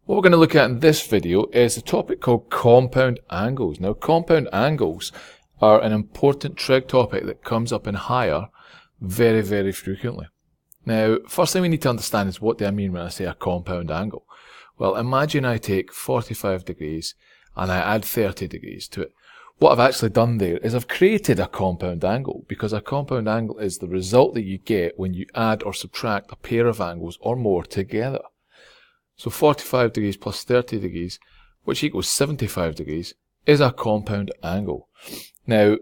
What we're going to look at in this video is a topic called compound angles. Now, compound angles are an important trig topic that comes up in higher very, very frequently. Now, first thing we need to understand is what do I mean when I say a compound angle? Well, imagine I take 45 degrees and I add 30 degrees to it. What I've actually done there is I've created a compound angle, because a compound angle is the result that you get when you add or subtract a pair of angles or more together. So 45 degrees plus 30 degrees, which equals 75 degrees, is a compound angle. Now,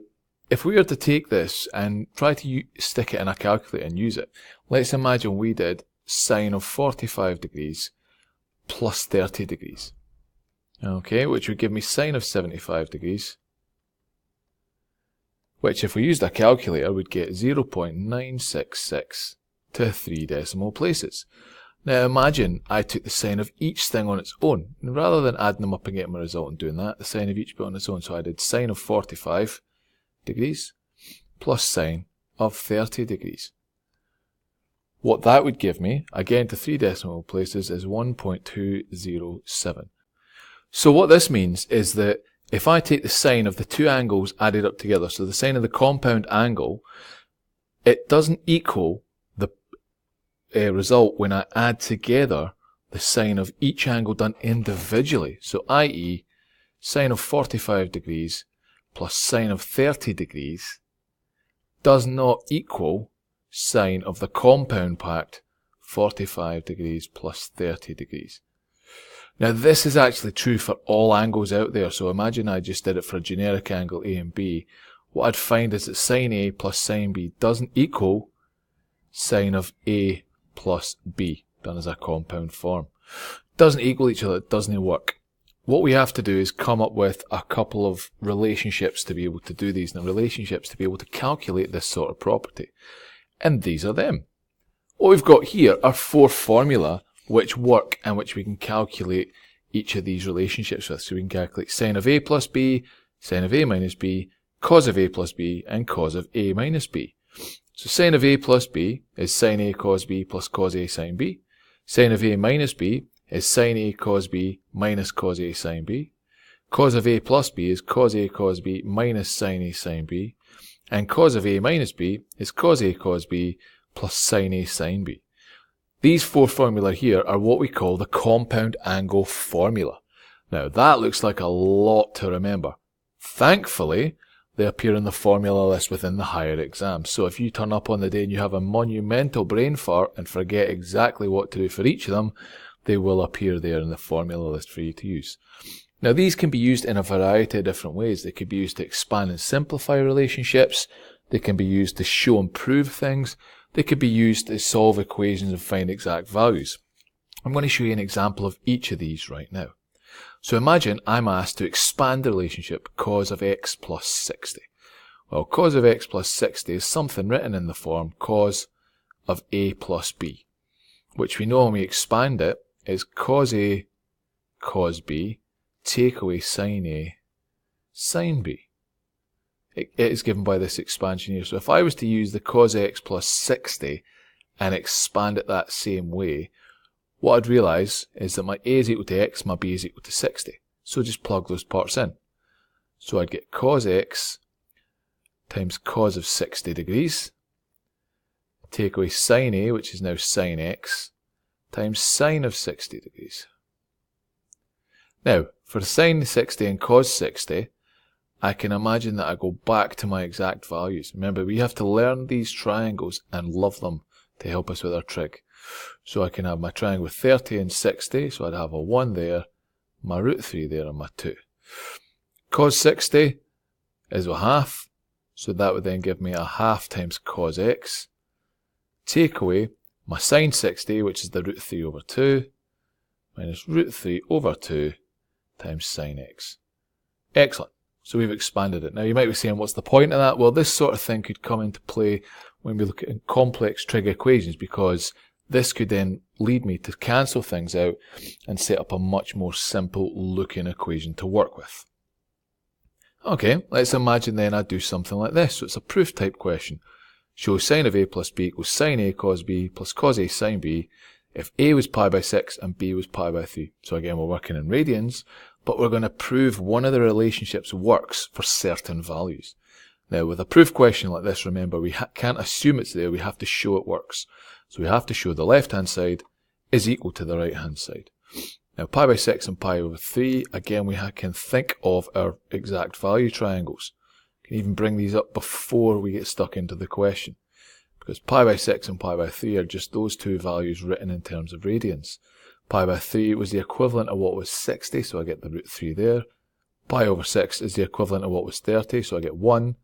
if we were to take this and try to stick it in a calculator and use it, let's imagine we did sine of 45 degrees plus 30 degrees. Okay, which would give me sine of 75 degrees, which if we used a calculator would get 0.966 to 3 decimal places. Now imagine I took the sine of each thing on its own, and rather than adding them up and getting my result and doing that, the sine of each bit on its own. So I did sine of 45 degrees plus sine of 30 degrees. What that would give me, again to 3 decimal places, is 1.207. So what this means is that if I take the sine of the two angles added up together, so the sine of the compound angle, it doesn't equal the result when I add together the sine of each angle done individually. So i.e. sine of 45 degrees plus sine of 30 degrees does not equal sine of the compound packed 45 degrees plus 30 degrees. Now this is actually true for all angles out there, so imagine I just did it for a generic angle A and B. What I'd find is that sine A plus sine B doesn't equal sine of A plus B, done as a compound form. Doesn't equal each other, it doesn't work. What we have to do is come up with a couple of relationships to be able to do these, and relationships to be able to calculate this sort of property. And these are them. What we've got here are four formula which work and which we can calculate each of these relationships with. So we can calculate sine of A plus B, sine of A minus B, cos of A plus B, and cos of A minus B. So sine of A plus B is sine A cos B plus cos A sine B. Sine of A minus B is sine A cos B minus cos A sine B. Cos of A plus B is cos A cos B minus sine A sine B. And cos of A minus B is cos A cos B plus sine A sine B. These four formula here are what we call the compound angle formula. Now that looks like a lot to remember. Thankfully, they appear in the formula list within the higher exams. So if you turn up on the day and you have a monumental brain fart and forget exactly what to do for each of them, they will appear there in the formula list for you to use. Now these can be used in a variety of different ways. They could be used to expand and simplify relationships. They can be used to show and prove things. They could be used to solve equations and find exact values. I'm going to show you an example of each of these right now. So imagine I'm asked to expand the relationship cos of x plus 60. Well, cos of x plus 60 is something written in the form cos of A plus B, which we know when we expand it is cos A cos B take away sine A sine B. It is given by this expansion here. So if I was to use the cos x plus 60 and expand it that same way, what I'd realise is that my A is equal to x, my B is equal to 60. So just plug those parts in. So I'd get cos x times cos of 60 degrees, take away sine A, which is now sine x, times sine of 60 degrees. Now, for sine 60 and cos 60, I can imagine that I go back to my exact values. Remember, we have to learn these triangles and love them to help us with our trig. So I can have my triangle with 30 and 60, so I'd have a 1 there, my root 3 there, and my 2. Cos 60 is a half, so that would then give me a half times cos x. Take away my sine 60, which is the root 3 over 2, minus root 3 over 2 times sine x. Excellent. So we've expanded it. Now you might be saying, what's the point of that? Well, this sort of thing could come into play when we look at complex trig equations, because this could then lead me to cancel things out and set up a much more simple looking equation to work with. Okay, let's imagine then I do something like this. So it's a proof type question. Show sine of A plus B equals sine A cos B plus cos A sine B if a was pi by 6 and b was pi by 3. So again, we're working in radians, but we're going to prove one of the relationships works for certain values. Now, with a proof question like this, remember, we can't assume it's there, we have to show it works. So we have to show the left-hand side is equal to the right-hand side. Now, pi by 6 and pi over 3, again, we can think of our exact value triangles. We can even bring these up before we get stuck into the question. Because pi by 6 and pi by 3 are just those two values written in terms of radians. Pi by 3 was the equivalent of what was 60, so I get the root 3 there. Pi over 6 is the equivalent of what was 30, so I get 1.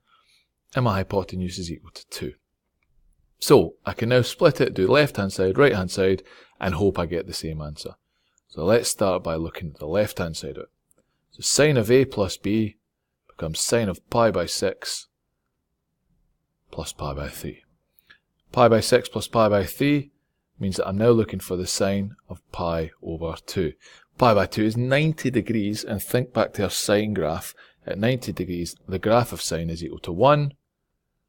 And my hypotenuse is equal to 2. So I can now split it, do left-hand side, right-hand side, and hope I get the same answer. So let's start by looking at the left-hand side of it. So sine of a plus b becomes sine of pi by 6 plus pi by 3. Pi by 6 plus pi by 3 means that I'm now looking for the sine of pi over 2. Pi by 2 is 90 degrees, and think back to our sine graph. At 90 degrees, the graph of sine is equal to 1.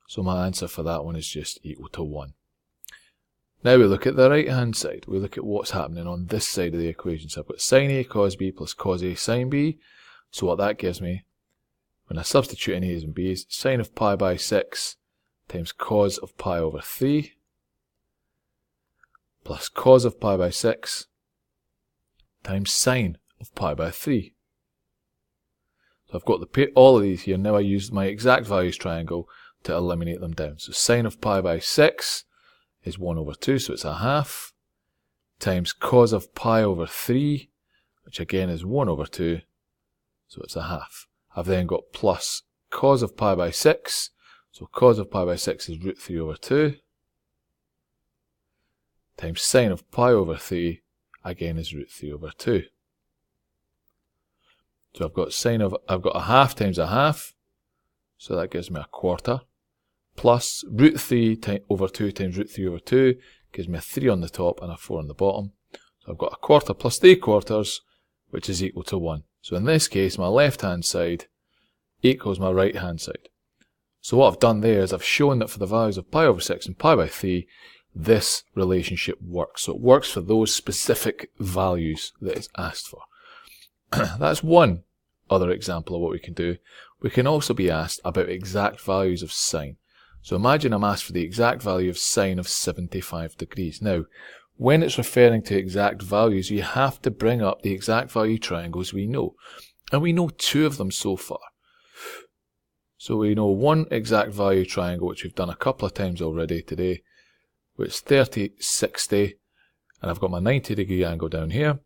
So my answer for that one is just equal to 1. Now we look at the right hand side. We look at what's happening on this side of the equation. So I've got sine A cos B plus cos A sine B. So what that gives me, when I substitute in A's and B's, sine of pi by 6 times cos of pi over 3 plus cos of pi by 6 times sine of pi by 3. So I've got all of these here. Now I use my exact values triangle to eliminate them down. So sine of pi by 6 is 1 over 2, so it's a half, times cos of pi over 3, which again is 1 over 2, so it's a half. I've then got plus cos of pi by 6, so cos of pi by 6 is root 3 over 2, times sine of pi over 3, again is root 3 over 2. So I've got a half times a half, so that gives me a quarter, plus root 3 over 2 times root 3 over 2 gives me a 3 on the top and a 4 on the bottom. So I've got a quarter plus 3 quarters, which is equal to 1. So in this case, my left-hand side equals my right-hand side. So what I've done there is I've shown that for the values of pi over 6 and pi by 3, this relationship works. So it works for those specific values that it's asked for. That's one other example of what we can do. We can also be asked about exact values of sine. So imagine I'm asked for the exact value of sine of 75 degrees. Now, when it's referring to exact values, you have to bring up the exact value triangles we know. And we know 2 of them so far. So we know one exact value triangle, which we've done a couple of times already today, which is 30, 60, and I've got my 90 degree angle down here.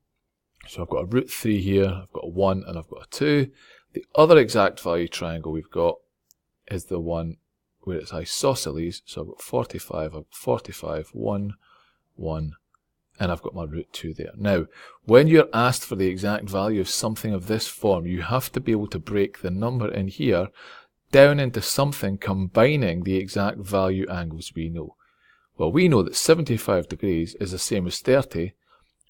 So I've got a root 3 here, I've got a 1, and I've got a 2. The other exact value triangle we've got is the one where it's isosceles. So I've got 45, 1, 1, and I've got my root 2 there. Now, when you're asked for the exact value of something of this form, you have to be able to break the number in here down into something combining the exact value angles we know. Well, we know that 75 degrees is the same as 30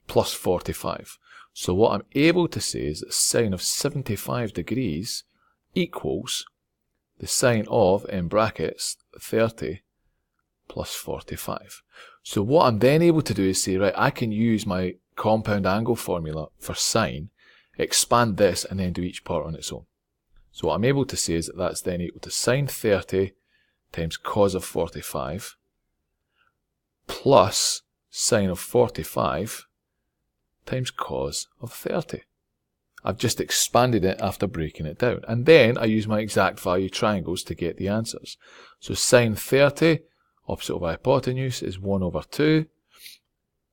plus 45. So what I'm able to say is that sine of 75 degrees equals the sine of, in brackets, 30 plus 45. So what I'm then able to do is say, right, I can use my compound angle formula for sine, expand this, and then do each part on its own. So what I'm able to say is that that's then equal to sine 30 times cos of 45 plus sine of 45 times cos of 30. I've just expanded it after breaking it down. And then I use my exact value triangles to get the answers. So sine 30, opposite of hypotenuse, is 1 over 2.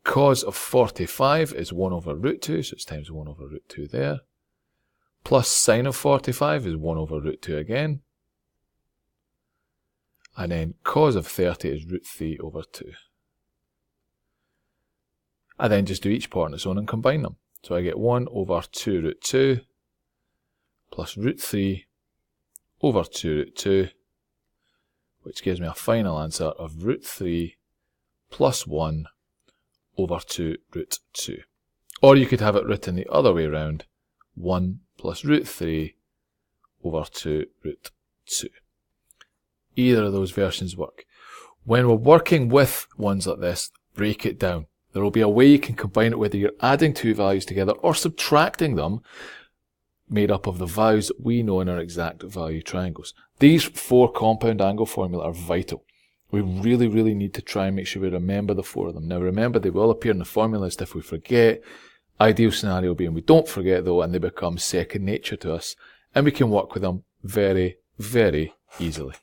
Cos of 45 is 1 over root 2, so it's times 1 over root 2 there. Plus sine of 45 is 1 over root 2 again. And then cos of 30 is root 3 over 2. I then just do each part on its own and combine them. So I get 1 over 2 root 2 plus root 3 over 2 root 2, which gives me a final answer of root 3 plus 1 over 2 root 2. Or you could have it written the other way around, 1 plus root 3 over 2 root 2. Either of those versions work. When we're working with ones like this, break it down. There will be a way you can combine it whether you're adding two values together or subtracting them, made up of the values that we know in our exact value triangles. These 4 compound angle formula are vital. We really, really need to try and make sure we remember the 4 of them. Now remember, they will appear in the formula list if we forget. Ideal scenario being we don't forget though, and they become second nature to us, and we can work with them very, very easily.